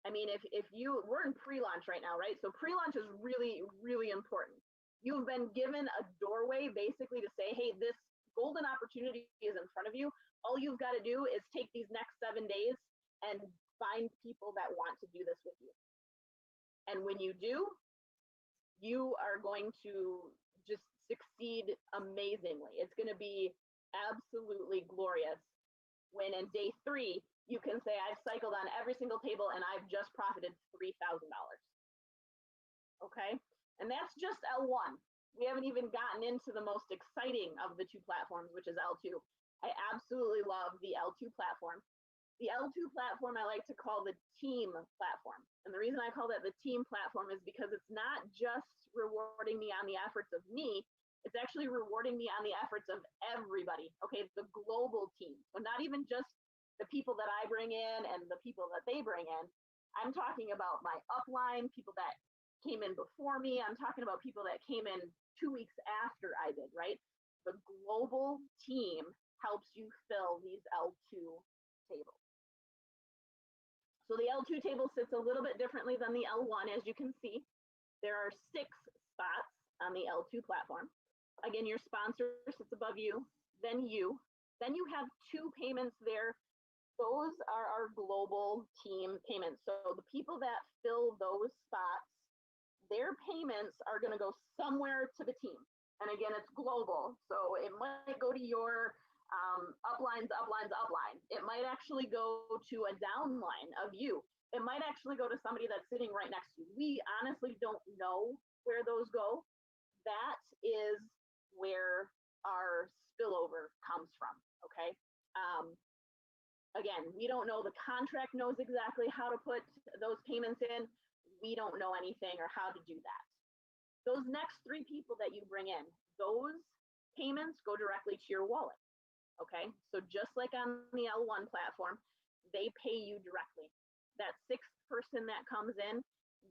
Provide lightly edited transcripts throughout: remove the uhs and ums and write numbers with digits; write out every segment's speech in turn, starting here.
I mean, we're in pre-launch right now, right? So pre-launch is really, really important. You've been given a doorway basically to say, hey, this golden opportunity is in front of you. All you've got to do is take these next 7 days and find people that want to do this with you. And when you do, you are going to just succeed amazingly. It's going to be absolutely glorious when in day 3, you can say, I've cycled on every single table and I've just profited $3,000. Okay? And that's just L1. We haven't even gotten into the most exciting of the 2 platforms, which is L2. I absolutely love the L2 platform. The L2 platform I like to call the team platform. And the reason I call that the team platform is because it's not just rewarding me on the efforts of me, it's actually rewarding me on the efforts of everybody, okay? The global team. So not even just the people that I bring in and the people that they bring in. I'm talking about my upline, people that came in before me. I'm talking about people that came in 2 weeks after I did, right? The global team helps you fill these L2 tables. So the L2 table sits a little bit differently than the L1, as you can see. There are 6 spots on the L2 platform. Again, your sponsor sits above you, then you. Then you have 2 payments there. Those are our global team payments. So the people that fill those spots, their payments are going to go somewhere to the team. And again, it's global. So it might go to your upline. It might actually go to a downline of you. It might actually go to somebody that's sitting right next to you. We honestly don't know where those go. That is where our spillover comes from, okay? Again, we don't know, the contract knows exactly how to put those payments in. We don't know anything or how to do that. Those next 3 people that you bring in, those payments go directly to your wallet, okay? So just like on the L1 platform, they pay you directly. That 6th person that comes in,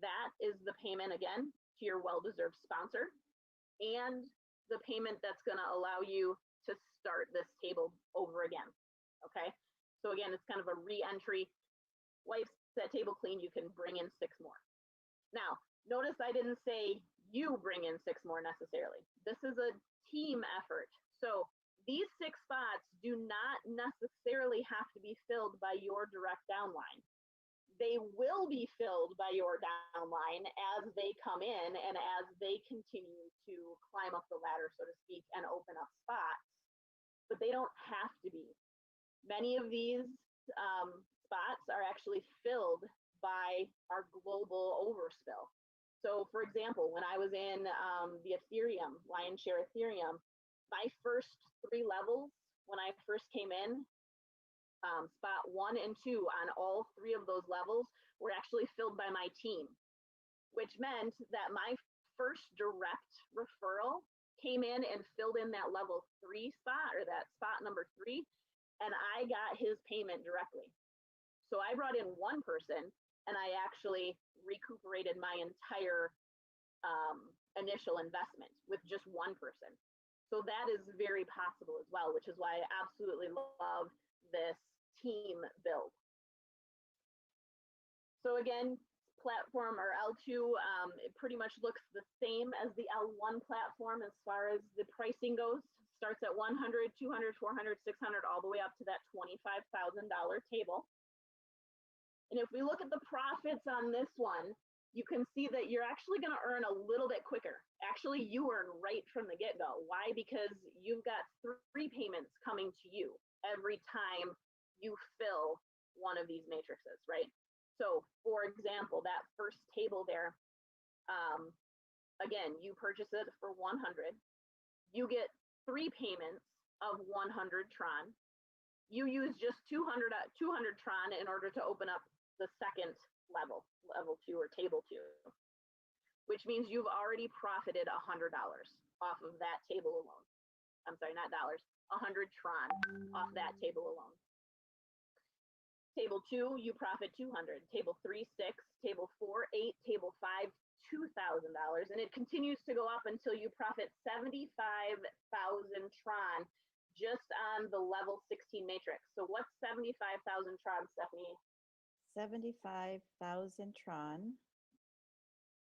that is the payment, again, to your well-deserved sponsor, and the payment that's gonna allow you to start this table over again, okay? So again, it's kind of a re-entry. Wipes that table clean, you can bring in 6 more. Now, notice I didn't say you bring in 6 more necessarily. This is a team effort. So these 6 spots do not necessarily have to be filled by your direct downline. They will be filled by your downline as they come in and as they continue to climb up the ladder, so to speak, and open up spots, but they don't have to be. Many of these spots are actually filled by our global overspill. So for example, when I was in the Ethereum, Lion Share Ethereum, my first 3 levels, when I first came in, spot 1 and 2 on all 3 of those levels were actually filled by my team, which meant that my first direct referral came in and filled in that level 3 spot, or that spot number 3, and I got his payment directly. So I brought in 1 person and I actually recuperated my entire initial investment with just 1 person. So that is very possible as well, which is why I absolutely love this team build. So again, platform or L2, it pretty much looks the same as the L1 platform as far as the pricing goes. Starts at 100, 200, 400, 600, all the way up to that $25,000 table. And if we look at the profits on this one, you can see that you're actually going to earn a little bit quicker. Actually, you earn right from the get-go. Why? Because you've got 3 payments coming to you every time you fill one of these matrices, right? So for example, that first table there, again, you purchase it for 100. You get 3 payments of 100 Tron. You use just 200 Tron in order to open up the second level 2 or table 2, which means you've already profited $100 off of that table alone. I'm sorry, not dollars, 100 Tron off that table alone. Table 2, you profit 200. Table 3, 6. Table 4, 8. Table 5, $2,000, and it continues to go up until you profit 75,000 Tron just on the level 16 matrix. So what's 75,000 Tron, Stephanie? 75,000 Tron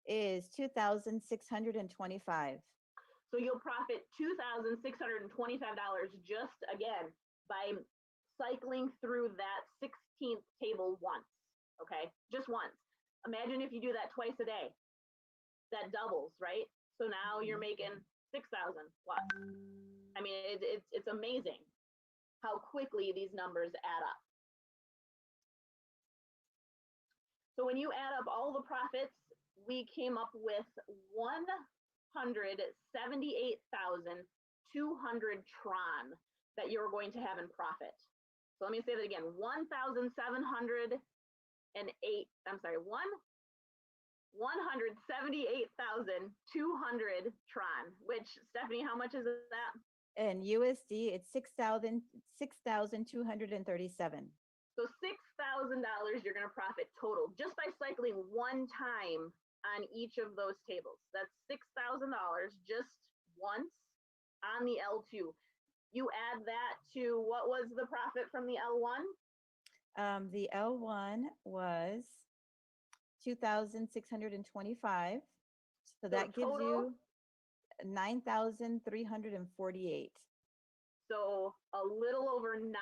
is 2,625. So you'll profit $2,625 just again by cycling through that 16th table once. Okay, just once. Imagine if you do that twice a day. That doubles, right? So now you're making 6,000 plus. I mean, it's amazing how quickly these numbers add up. So when you add up all the profits, we came up with 178,200 Tron that you're going to have in profit. So let me say that again, 1,708, I'm sorry, 178,200 Tron, which, Stephanie, how much is that? And USD, it's 6,237. So $6,000 you're going to profit total just by cycling one time on each of those tables. That's $6,000 just once on the L2. You add that to what was the profit from the L1? The L1 was 2,625. So that gives you 9,348. So a little over $9,000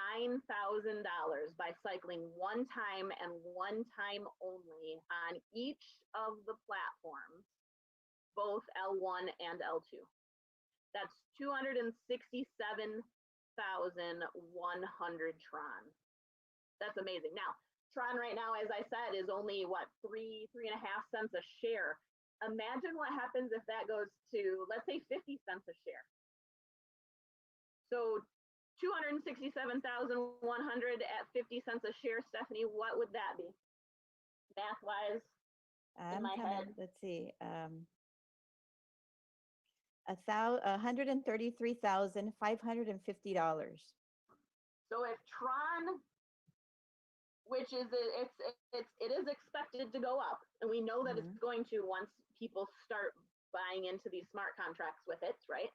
by cycling one time and one time only on each of the platforms, both L1 and L2. That's 267,100 Tron. That's amazing. Now, Tron right now, as I said, is only what, 3.5 cents a share. Imagine what happens if that goes to, let's say, 50 cents a share. So 267,100 at 50 cents a share, Stephanie, what would that be? Math-wise, in my head. Let's see. $133,550. So if Tron, which is it is expected to go up, and we know that it's going to once people start buying into these smart contracts with it, right?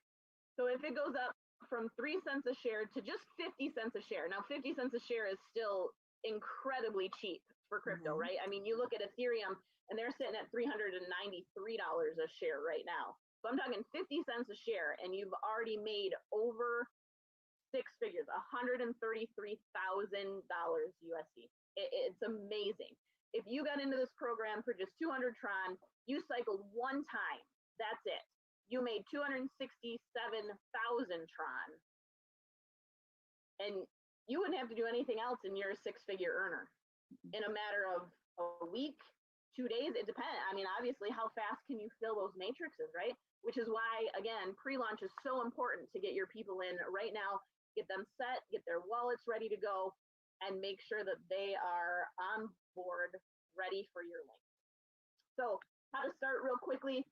So if it goes up from 3 cents a share to just 50 cents a share. Now, 50 cents a share is still incredibly cheap for crypto, right? I mean, you look at Ethereum and they're sitting at $393 a share right now. So I'm talking 50 cents a share, and you've already made over six figures, $133,000 USD. It's amazing. If you got into this program for just 200 Tron, you cycled one time, that's it. You made 267,000 Tron. And you wouldn't have to do anything else and you're a six-figure earner. In a matter of a week, 2 days, it depends. I mean, obviously, how fast can you fill those matrices, right? Which is why, again, pre-launch is so important to get your people in right now, get them set, get their wallets ready to go, and make sure that they are on board, ready for your link. So how to start real quickly.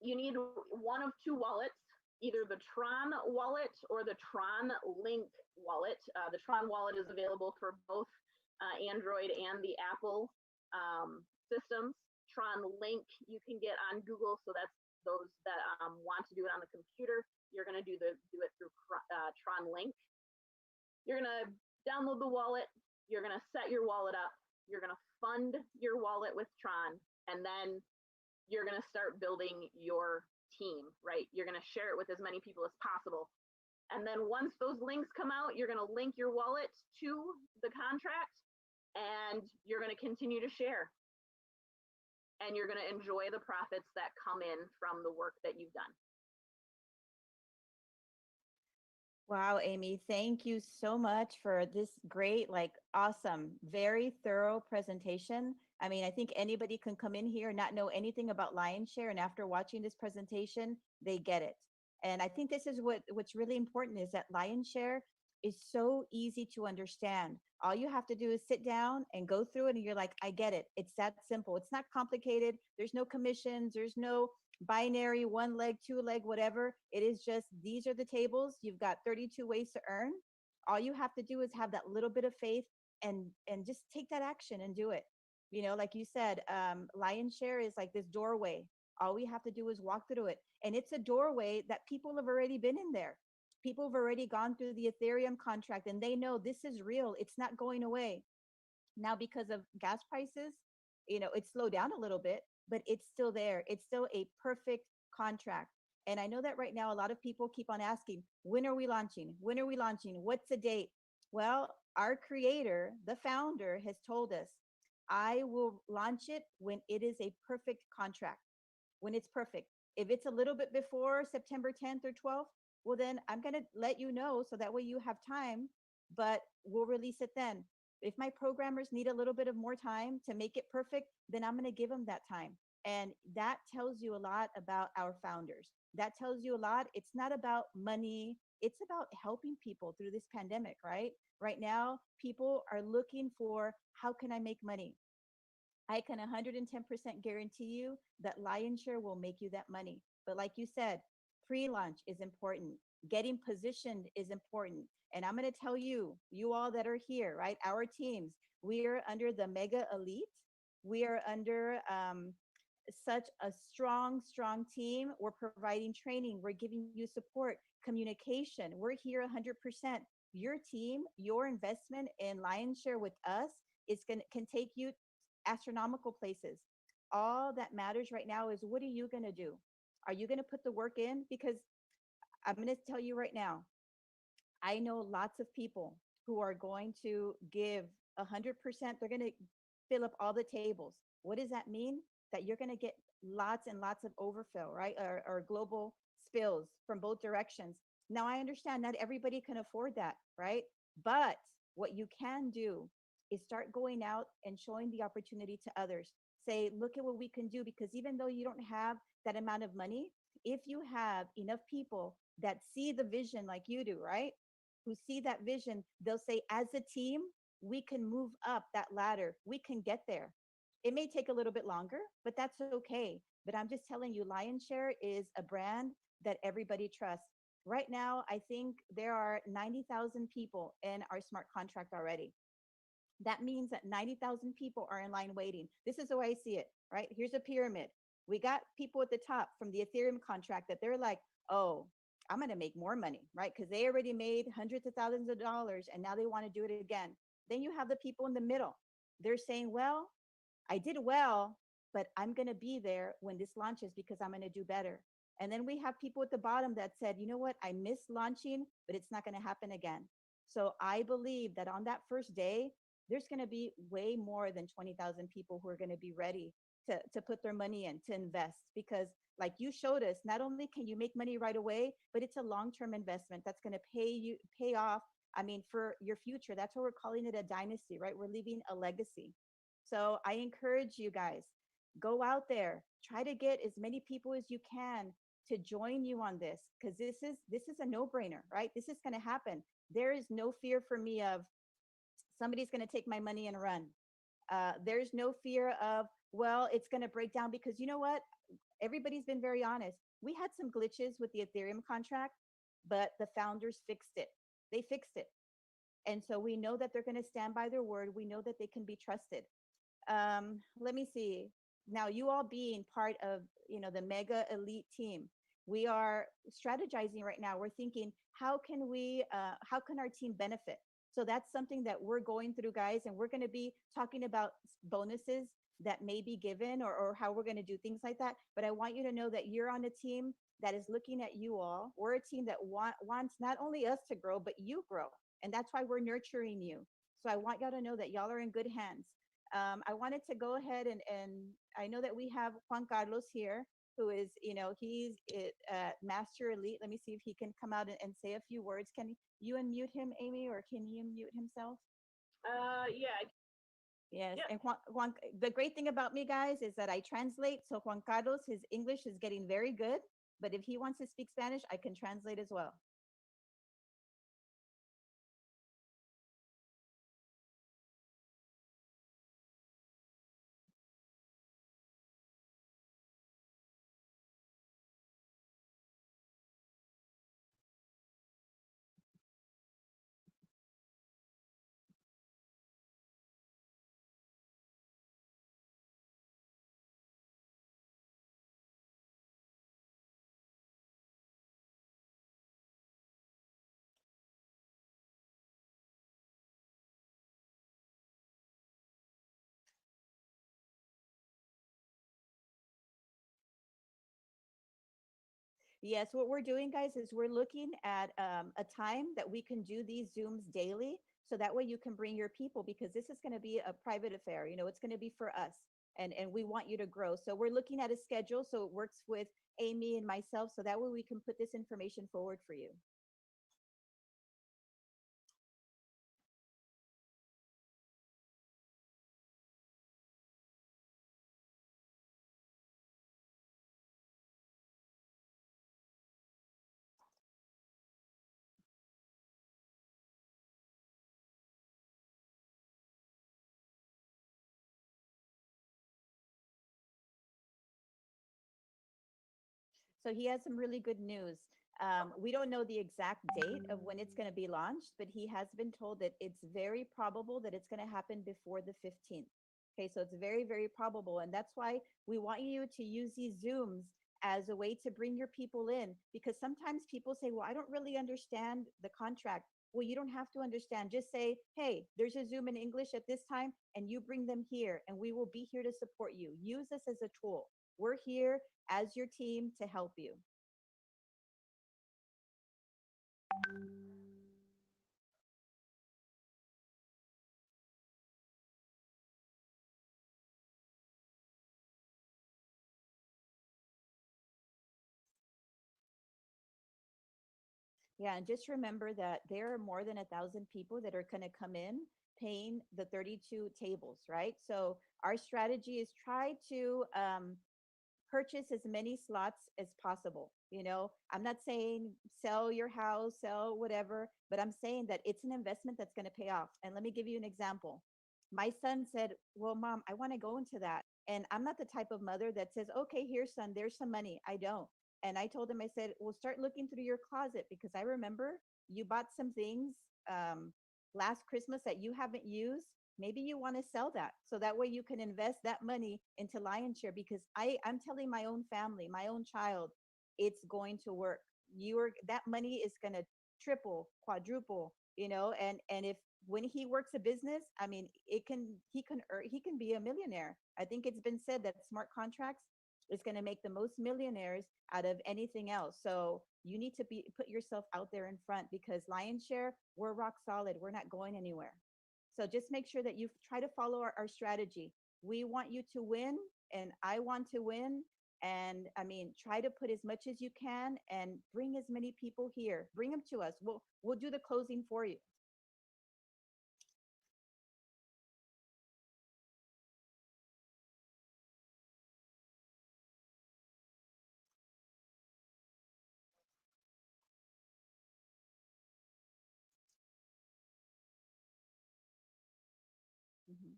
You need one of two wallets, either the Tron wallet or the Tron Link wallet. The Tron wallet is available for both Android and the Apple systems. Tron Link you can get on Google, so that's those that want to do it on the computer. You're going to do it through Tron Link. You're going to download the wallet. You're going to set your wallet up. You're going to fund your wallet with Tron, and then you're going to start building your team, right? You're going to share it with as many people as possible. And then once those links come out, you're going to link your wallet to the contract, and you're going to continue to share. And you're going to enjoy the profits that come in from the work that you've done. Wow, Amy, thank you so much for this great, awesome, very thorough presentation. I mean, I think anybody can come in here and not know anything about Lionshare, and after watching this presentation, they get it. And I think this is what's really important, is that Lionshare is so easy to understand. All you have to do is sit down and go through it, and you're like, I get it. It's that simple. It's not complicated. There's no commissions. There's no binary, one leg, two leg, whatever. It is just, these are the tables. You've got 32 ways to earn. All you have to do is have that little bit of faith and just take that action and do it. You know, like you said, Lionshare is like this doorway. All we have to do is walk through it. And it's a doorway that people have already been in there. People have already gone through the Ethereum contract, and they know this is real. It's not going away. Now, because of gas prices, it's slowed down a little bit, but it's still there. It's still a perfect contract. And I know that right now, a lot of people keep on asking, when are we launching? When are we launching? What's the date? Well, our creator, the founder, has told us, I will launch it when it is a perfect contract, when it's perfect. If it's a little bit before September 10th or 12th, well, then I'm going to let you know so that way you have time, but we'll release it then. If my programmers need a little bit of more time to make it perfect, then I'm going to give them that time. And that tells you a lot about our founders. That tells you a lot. It's not about money, it's about helping people through this pandemic, right? Right now, people are looking for, how can I make money? I can 110% guarantee you that Lionshare will make you that money. But like you said, pre-launch is important. Getting positioned is important. And I'm going to tell you, you all that are here, right? Our teams, we are under the Mega Elite. We are under such a strong team. We're providing training. We're giving you support, communication. We're here 100%. Your team, your investment in Lionshare with us can take you astronomical places. All that matters right now is, what are you going to do? Are you going to put the work in? Because I'm going to tell you right now, I know lots of people who are going to give 100%. They're going to fill up all the tables. What does that mean? That you're going to get lots and lots of overfill, right? Or global spills from both directions. Now, I understand not everybody can afford that, right? But what you can do is start going out and showing the opportunity to others. Say, look at what we can do, because even though you don't have that amount of money, if you have enough people that see the vision like you do, right? Who see that vision, they'll say, as a team, we can move up that ladder. We can get there. It may take a little bit longer, but that's okay. But I'm just telling you, Lionshare is a brand that everybody trusts. Right now, I think there are 90,000 people in our smart contract already. That means that 90,000 people are in line waiting. This is the way I see it, right? Here's a pyramid. We got people at the top from the Ethereum contract that they're like, oh, I'm going to make more money, right? Because they already made hundreds of thousands of dollars and now they want to do it again. Then you have the people in the middle. They're saying, well, I did well, but I'm going to be there when this launches because I'm going to do better. And then we have people at the bottom that said, you know what? I missed launching, but it's not going to happen again. So I believe that on that first day, there's going to be way more than 20,000 people who are going to be ready to put their money in, to invest. Because like you showed us, not only can you make money right away, but it's a long-term investment that's going to pay off. I mean, for your future. That's why we're calling it a dynasty, right? We're leaving a legacy. So I encourage you guys, go out there, try to get as many people as you can to join you on this, because this is a no-brainer, right? This is going to happen. There is no fear for me of somebody's going to take my money and run. There's no fear of, well, it's going to break down, because you know what? Everybody's been very honest. We had some glitches with the Ethereum contract, but the founders fixed it. They fixed it. And so we know that they're going to stand by their word. We know that they can be trusted. Let me see. Now, you all being part of, the mega elite team, we are strategizing right now. We're thinking, how can our team benefit? So that's something that we're going through, guys, and we're going to be talking about bonuses that may be given, or how we're going to do things like that. But I want you to know that you're on a team that is looking at you all. We're a team that wants not only us to grow, but you grow. And that's why we're nurturing you. So I want y'all to know that y'all are in good hands. I wanted to go ahead and I know that we have Juan Carlos here, who is, he's Master Elite. Let me see if he can come out and say a few words. Can you unmute him, Amy, or can he unmute himself? Yeah. Yes. Yep. And Juan, the great thing about me, guys, is that I translate. So Juan Carlos, his English is getting very good, but if he wants to speak Spanish, I can translate as well. Yes, what we're doing, guys, is we're looking at a time that we can do these Zooms daily. So that way you can bring your people because this is going to be a private affair. You know, it's going to be for us and we want you to grow. So we're looking at a schedule so it works with Amy and myself. So that way we can put this information forward for you. So he has some really good news. We don't know the exact date of when it's going to be launched, but he has been told that it's very probable that it's going to happen before the 15th. Okay, so it's very, very probable. And that's why we want you to use these Zooms as a way to bring your people in because sometimes people say, well, I don't really understand the contract. Well, you don't have to understand. Just say, hey, there's a Zoom in English at this time, and you bring them here, and we will be here to support you. Use this as a tool. We're here as your team to help you. Yeah, and just remember that there are more than 1,000 people that are going to come in paying the 32 tables, right? So our strategy is try to purchase as many slots as possible. You know, I'm not saying sell your house, sell whatever, but I'm saying that it's an investment that's going to pay off. And let me give you an example. My son said, well, mom, I want to go into that. And I'm not the type of mother that says, okay, here, son, there's some money. I don't. And I told him, I said, well, start looking through your closet because I remember you bought some things last Christmas that you haven't used. Maybe you want to sell that so that way you can invest that money into lion share because I'm telling my own family, my own child, it's going to work. That money is going to triple, quadruple, you know, and if when he works a business, I mean, he can be a millionaire. I think it's been said that smart contracts is going to make the most millionaires out of anything else. So you need to be put yourself out there in front because lion share, we're rock solid. We're not going anywhere. So just make sure that you try to follow our strategy. We want you to win, and I want to win. And I mean, try to put as much as you can and bring as many people here. Bring them to us. We'll do the closing for you. Mhm.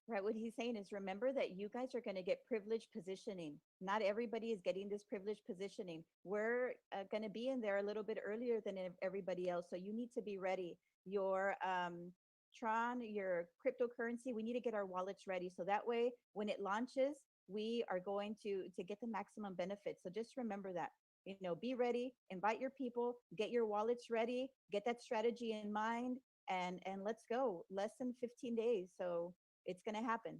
Right. What he's saying is remember that you guys are going to get privileged positioning. Not everybody is getting this privileged positioning. We're going to be in there a little bit earlier than everybody else. So you need to be ready. Your Tron, your cryptocurrency, we need to get our wallets ready. So that way, when it launches, we are going to get the maximum benefit. So just remember that. You know, be ready, invite your people, get your wallets ready, get that strategy in mind, and let's go. Less than 15 days. So it's going to happen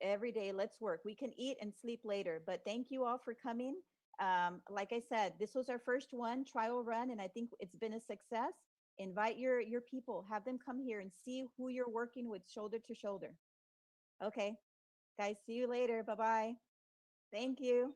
every day. Let's work. We can eat and sleep later. But thank you all for coming. Like I said, this was our first one trial run, and I think it's been a success. Invite your people, have them come here and see who you're working with shoulder to shoulder. Okay, guys, see you later. Bye bye. Thank you.